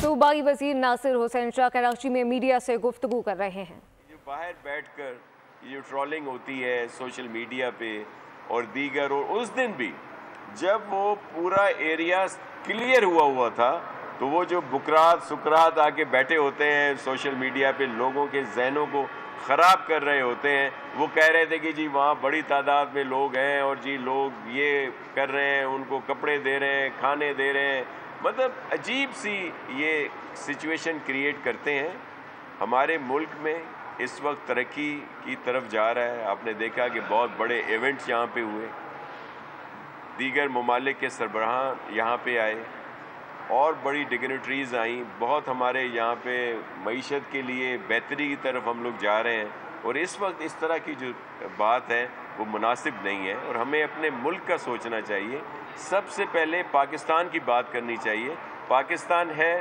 सूबाई वजीर नासिर हुसैन शाह कराची में मीडिया से गुफ्तगू कर रहे हैं। बाहर बैठकर ये ट्रोलिंग होती है सोशल मीडिया पे और दीगर, और उस दिन भी जब वो पूरा एरिया क्लियर हुआ था तो वो जो बुकरात सुकरात आके बैठे होते हैं सोशल मीडिया पे लोगों के जहनों को ख़राब कर रहे होते हैं, वो कह रहे थे कि जी वहाँ बड़ी तादाद में लोग हैं और जी लोग ये कर रहे हैं, उनको कपड़े दे रहे हैं, खाने दे रहे हैं, मतलब अजीब सी ये सिचुएशन क्रिएट करते हैं। हमारे मुल्क में इस वक्त तरक्की की तरफ जा रहा है। आपने देखा कि बहुत बड़े इवेंट्स यहाँ पे हुए, दीगर ममालिक के सरबराह यहाँ पे आए और बड़ी डिग्निटरीज़ आई, बहुत हमारे यहाँ पे मईशत के लिए बेहतरी की तरफ हम लोग जा रहे हैं। और इस वक्त इस तरह की जो बात है वो मुनासिब नहीं है और हमें अपने मुल्क का सोचना चाहिए। सबसे पहले पाकिस्तान की बात करनी चाहिए। पाकिस्तान है,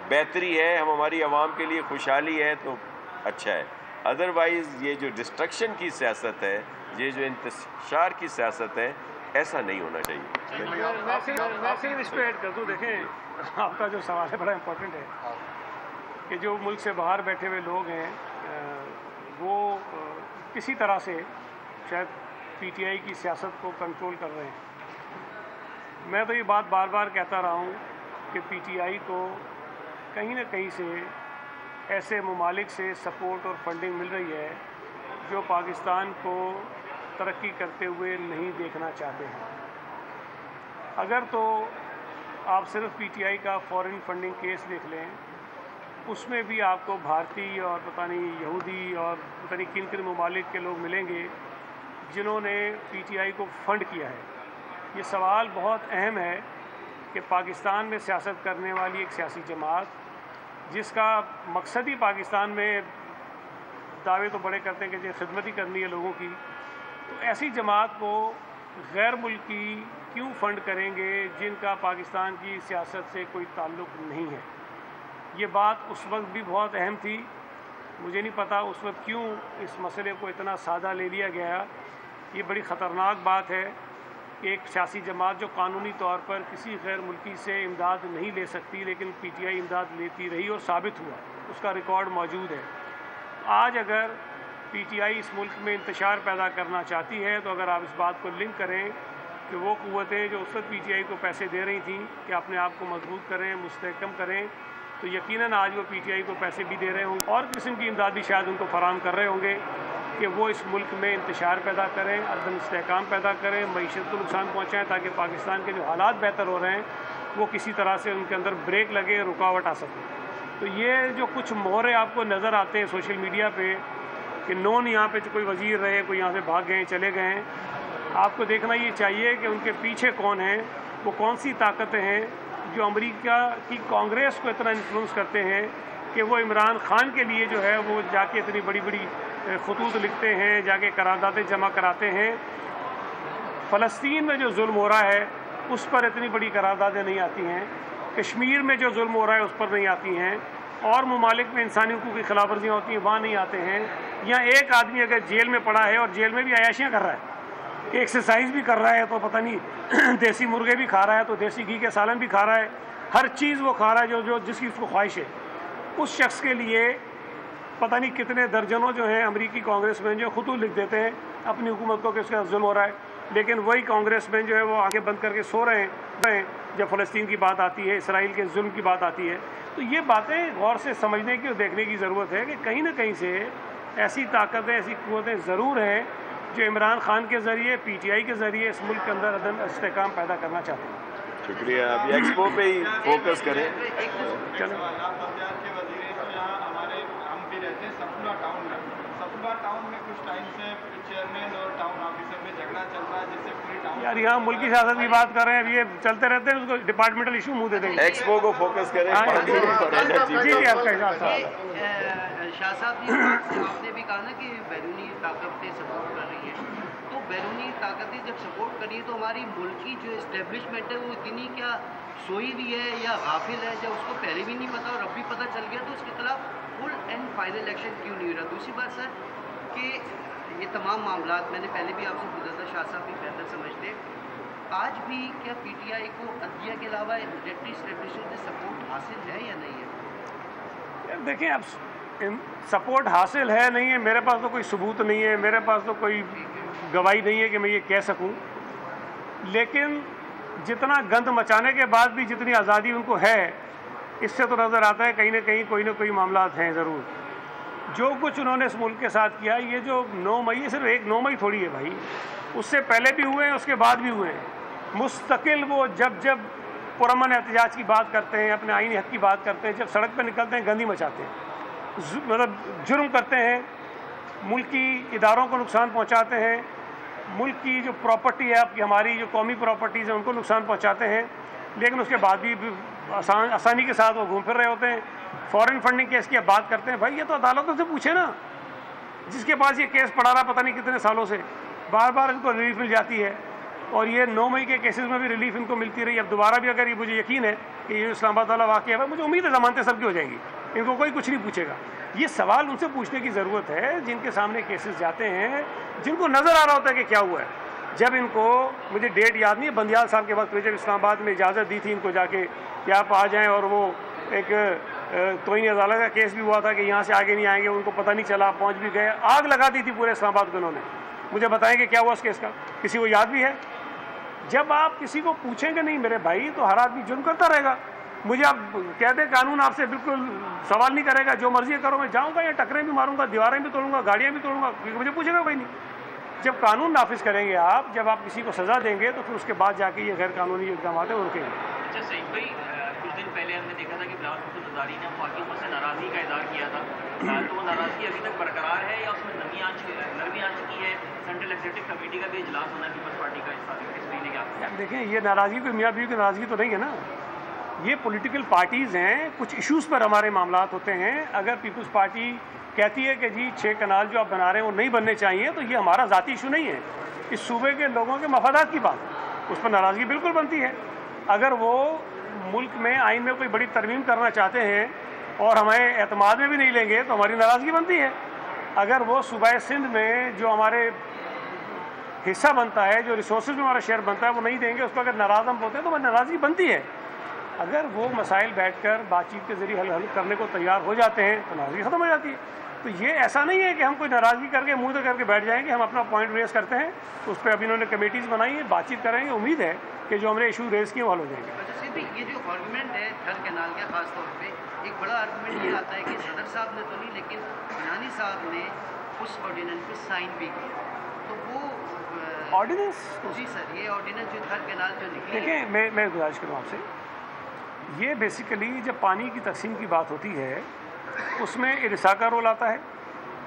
बेहतरी है, हम हमारी आवाम के लिए खुशहाली है तो अच्छा है। अदरवाइज़ ये जो डिस्ट्रक्शन की सियासत है, ये जो इंतशार की सियासत है, ऐसा नहीं होना चाहिए। मैं सिर्फ इस पर ऐड कर दूँ, देखें आपका जो सवाल है बड़ा इम्पोर्टेंट है कि जो मुल्क से बाहर बैठे हुए लोग हैं वो किसी तरह से शायद पीटीआई की सियासत को कंट्रोल कर रहे हैं। मैं तो ये बात बार बार कहता रहा हूँ कि पीटीआई को कहीं ना कहीं से ऐसे ममालिक से सपोर्ट और फंडिंग मिल रही है जो पाकिस्तान को तरक्की करते हुए नहीं देखना चाहते हैं। अगर तो आप सिर्फ पीटीआई का फॉरेन फंडिंग केस देख लें, उसमें भी आपको भारतीय और पता नहीं यहूदी और पता नहीं किन किन ममालिक के लोग मिलेंगे जिन्होंने पीटीआई को फंड किया है। ये सवाल बहुत अहम है कि पाकिस्तान में सियासत करने वाली एक सियासी जमात जिसका मकसद ही पाकिस्तान में दावे तो बड़े करते हैं कि खिदमत ही करनी है लोगों की, तो ऐसी जमात को गैर मुल्की क्यों फ़ंड करेंगे जिनका पाकिस्तान की सियासत से कोई ताल्लुक़ नहीं है। ये बात उस वक्त भी बहुत अहम थी। मुझे नहीं पता उस वक्त क्यों इस मसले को इतना सादा ले लिया गया। ये बड़ी ख़तरनाक बात है कि एक सियासी जमात जो कानूनी तौर पर किसी गैर मुल्की से इमदाद नहीं ले सकती, लेकिन पीटीआई इमदाद लेती रही और साबित हुआ, उसका रिकॉर्ड मौजूद है। आज अगर पीटीआई इस मुल्क में इंतशार पैदा करना चाहती है तो अगर आप इस बात को लिंक करें कि वो क़ुव्वतें जो उस वक्त पीटीआई को पैसे दे रही थी कि अपने आप को मजबूत करें, मुस्तहकम करें, तो यकीनन आज वो पीटीआई को पैसे भी दे रहे होंगे और किस्म की इमदाद भी शायद उनको फराहम कर रहे होंगे कि वो इस मुल्क में इंतशार पैदा करें, अदम इस्तेहकाम पैदा करें, मईशत को नुकसान पहुँचाएँ ताकि पाकिस्तान के जो हालात बेहतर हो रहे हैं वो किसी तरह से उनके अंदर ब्रेक लगे, रुकावट आ सके। तो ये जो कुछ मोहरे आपको नज़र आते हैं सोशल मीडिया पे कि नॉन यहाँ पे कोई वज़ीर रहे, कोई यहाँ से भाग गए चले गए हैं, आपको देखना ये चाहिए कि उनके पीछे कौन है, वो कौन सी ताकतें हैं जो अमेरिका की कांग्रेस को इतना इन्फ्लुएंस करते हैं कि वो इमरान खान के लिए जो है वो जाके इतनी बड़ी बड़ी खतूत लिखते हैं, जाके करारदादें जमा कराते हैं। फ़लस्तीन में जो जुल्म हो रहा है उस पर इतनी बड़ी करारदादें नहीं आती हैं, कश्मीर में जो जुल्म हो रहा है उस पर नहीं आती हैं, और ममालिक में इंसानी हुकूक़ की खिलाफ वर्जियाँ होती हैं वहाँ नहीं आते हैं। यहाँ एक आदमी अगर जेल में पड़ा है और जेल में भी अयाशियाँ कर रहा है, एक्सरसाइज भी कर रहा है, तो पता नहीं देसी मुर्गे भी खा रहा है, तो देसी घी के सालन भी खा रहा है, हर चीज़ वो खा रहा है जो जिसकी उसको ख्वाहिश है, उस शख्स के लिए पता नहीं कितने दर्जनों जो हैं अमरीकी कांग्रेसमैन जो खुद लिख देते हैं अपनी हुकूमत को कि उसका जुल्म हो रहा है, लेकिन वही कांग्रेसमैन जो है वो आंखें बंद करके सो रहे हैं जब फ़लस्तीन की बात आती है, इसराइल के जुल्म की बात आती है। तो ये बातें गौर से समझने की और देखने की ज़रूरत है कि कहीं ना कहीं से ऐसी ताकतें, ऐसी क़ुव्वतें ज़रूर हैं जो इमरान खान के ज़रिए, पीटीआई के ज़रिए इस मुल्क के अंदर अदम इस्तेहकाम पैदा करना चाहते हैं। शुक्रिया। अभी एक्सपो पे ही फोकस करें। सफुला टाउन में कुछ टाइम से चेयरमैन और टाउन ऑफिसर में झगड़ा चल रहा है जिससे पूरी टाउन यार यहाँ मुल्की सियासत की बात कर रहे हैं, अब ये चलते रहते हैं, उसको डिपार्टमेंटल इशू मुँह दे देंगे। एक्सपो को फोकस करें। जी जी आपका हिसाब शाह साहब आपने भी कहा ना कि बैरूनी ताकतें सपोर्ट कर रही है, तो बैरूनी ताकतें जब सपोर्ट कर रही है तो हमारी मुल्की जो इस्टेब्लिशमेंट है वो इतनी क्या सोई हुई है या गाफिल है, जब उसको पहले भी नहीं पता और अब भी पता चल गया तो उसके खिलाफ फुल एंड फाइनल एक्शन क्यों नहीं हो रहा। दूसरी बात सर कि ये तमाम मामला मैंने पहले भी आपसे पूछा था, शाह साहब भी बेहतर समझते, आज भी क्या पीटीआई को अदलिया के अलावा मिलिट्री इस्टेब्लिशमेंट से सपोर्ट हासिल है या नहीं है? देखें अब सपोर्ट हासिल है नहीं है, मेरे पास तो कोई सबूत नहीं है, मेरे पास तो कोई गवाही नहीं है कि मैं ये कह सकूं, लेकिन जितना गंद मचाने के बाद भी जितनी आज़ादी उनको है, इससे तो नज़र आता है कहीं ना कोई मामलात हैं ज़रूर। जो कुछ उन्होंने इस मुल्क के साथ किया, ये जो 9 मई है, सिर्फ एक 9 मई थोड़ी है भाई, उससे पहले भी हुए हैं, उसके बाद भी हुए हैं। मुस्तकिल वो जब पुरअमन एहतजाज की बात करते हैं, अपने आईनी हक़ की बात करते हैं, जब सड़क पर निकलते हैं गंदी मचाते हैं, मतलब जुर्म करते हैं, मुल्क की इदारों को नुकसान पहुँचाते हैं, मुल्क की जो प्रॉपर्टी है आपकी, हमारी जो कौमी प्रॉपर्टीज़ हैं उनको नुकसान पहुँचाते हैं, लेकिन उसके बाद भी आसानी के साथ वो घूम फिर रहे होते हैं। फॉरेन फंडिंग केस की बात करते हैं, भाई ये तो अदालतों से पूछे ना, जिसके पास ये केस पड़ा रहा पता नहीं कितने सालों से, बार बार इनको रिलीफ मिल जाती है, और ये 9 मई के केसेस में भी रिलीफ इनको मिलती रही। अब दोबारा भी अगर ये मुझे यकीन है कि ये इस्लामाबाद वाला वाक़या है, मुझे उम्मीद है ज़मानतें सबकी हो जाएंगी, इनको कोई कुछ नहीं पूछेगा। ये सवाल उनसे पूछने की ज़रूरत है जिनके सामने केसेस जाते हैं, जिनको नज़र आ रहा होता है कि क्या हुआ है। जब इनको, मुझे डेट याद नहीं है, बंदियाल साहब के वक्त में जब इस्लामाबाद में इजाज़त दी थी इनको जाके कि आप आ जाएँ, और वो एक तोहिन अदालत का केस भी हुआ था कि यहाँ से आगे नहीं आएंगे, उनको पता नहीं चला, पहुँच भी गए, आग लगा दी थी पूरे इस्लामाबाद को उन्होंने। मुझे बताएं कि क्या हुआ उस केस का, किसी को याद भी है? जब आप किसी को पूछेंगे नहीं मेरे भाई, तो हर आदमी जुर्म करता रहेगा। मुझे आप कहते हैं कानून आपसे बिल्कुल सवाल नहीं करेगा, जो मर्जी करो, मैं जाऊँगा या टकरे भी मारूंगा, दीवारें भी तोड़ूंगा, गाड़ियाँ भी तोड़ूंगा, क्योंकि मुझे पूछेगा कोई नहीं। जब कानून नाफिज करेंगे आप, जब आप किसी को सज़ा देंगे, तो फिर उसके बाद जाके ये गैर कानूनी इक़दाम आते हैं उनके। अच्छा सईद भाई, कुछ दिन पहले हमने देखा था कि बिलावल भुट्टो ज़रदारी ने वफाकी हुकूमत से नाराज़गी का इज़हार किया था, तो वो नाराज़गी अभी तक बरकरार है या उसमें नरमी आ चुकी है? सेंट्रल एग्जीक्यूटिव कमेटी का भी इजलास होना है पीपल्स पार्टी का इस महीने के आखिर। देखें, ये नाराज़गी कोई मियाँ बीवी की नाराज़गी तो नहीं है ना, ये पॉलिटिकल पार्टीज़ हैं, कुछ इश्यूज़ पर हमारे मामलात होते हैं। अगर पीपल्स पार्टी कहती है कि जी 6 कनाल जो आप बना रहे हैं वो नहीं बनने चाहिए, तो ये हमारा ज़ाती इशू नहीं है, इस सूबे के लोगों के मफादात की बात, उस पर नाराज़गी बिल्कुल बनती है। अगर वो मुल्क में आइन में कोई बड़ी तरमीम करना चाहते हैं और हमें एतमाद में भी नहीं लेंगे, तो हमारी नाराज़गी बनती है। अगर वो सूबा सिंध में जो हमारे हिस्सा बनता है, जो रिसोर्सेज में हमारा शेयर बनता है, वो नहीं देंगे, उस पर अगर नाराज़ हम होते हैं तो हमारी नाराज़गी बनती है। अगर वो मसाइल बैठकर बातचीत के ज़रिए हल करने को तैयार हो जाते हैं तो नाराज़गी ख़त्म हो जाती है। तो ये ऐसा नहीं है कि हम कोई नाराज़गी करके मुँह तो करके बैठ जाएंगे, हम अपना पॉइंट रेज़ करते हैं, उस पर अभी इन्होंने कमेटीज़ बनाई है, बातचीत करेंगे, उम्मीद है कि जो हमने इशू रेज़ किए वो हल हो जाएंगे। अच्छा सिर्फ ये जो आर्गूमेंट है थल कैनाल का, ख़ास तौर पे एक बड़ा आर्गूमेंट ये आता है कि सदर साहब ने तो नहीं, लेकिन गिलानी साहब ने उस ऑर्डिनेंस पे साइन भी किया, तो वो ऑर्डिनेंस? जी सर, ये ऑर्डिनेंस जो थल कैनाल जो निकली, देखिए मैं गुजारिश करूँ आपसे, ये बेसिकली जब पानी की तकसीम की बात होती है उसमें इरसा का रोल आता है,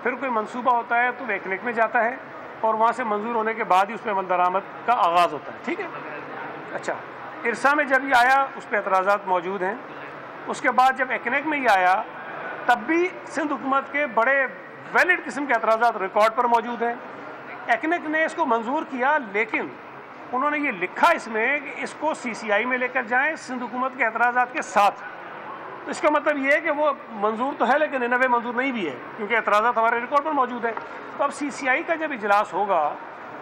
फिर कोई मंसूबा होता है तो वेकनेक में जाता है, और वहाँ से मंजूर होने के बाद ही उस पर अमल दरामद का आगाज़ होता है, ठीक है। अच्छा, इरसा में जब ये आया उस पर एतराज़ात मौजूद हैं, उसके बाद जब एकनेक में ये आया तब भी सिंध हुकूमत के बड़े वैलिड किस्म के एतराज़ात रिकॉर्ड पर मौजूद हैं। एकनेक ने इसको मंजूर किया, लेकिन उन्होंने ये लिखा इसमें कि इसको CCI में लेकर जाएं सिंध हुकूमत के एतराज़ात के साथ। तो इसका मतलब ये है कि वो मंजूर तो है लेकिन इनवे मंजूर नहीं भी है, क्योंकि एतराज़ात हमारे रिकॉर्ड पर मौजूद है। तो अब CCI का जब इजलास होगा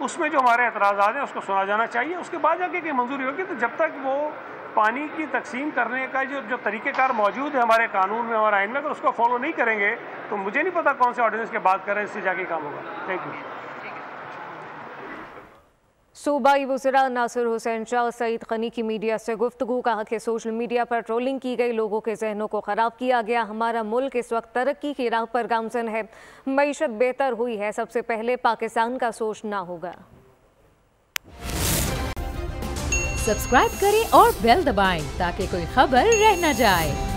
उसमें जो हमारे एतराज़ात हैं उसको सुना जाना चाहिए, उसके बाद जाके कि मंजूरी होगी। तो जब तक वो पानी की तकसीम करने का जो तरीक़ेकार मौजूद है हमारे कानून में, हमारे आइन में, अगर उसको फॉलो नहीं करेंगे तो मुझे नहीं पता कौन से ऑर्डिनेंस की बात करें, इससे जाके काम होगा। Thank you. सूबाई वज़रा नासिर हुसैन शाह सईद गनी की मीडिया से गुफ्तगू, कहा कि सोशल मीडिया पर ट्रोलिंग की गई, लोगों के जहनों को ख़राब किया गया। हमारा मुल्क इस वक्त तरक्की की राह पर गामज़न है, मईशत बेहतर हुई है, सबसे पहले पाकिस्तान का सोचना होगा। सब्सक्राइब करें और बेल दबाएं ताकि कोई खबर रह न जाए।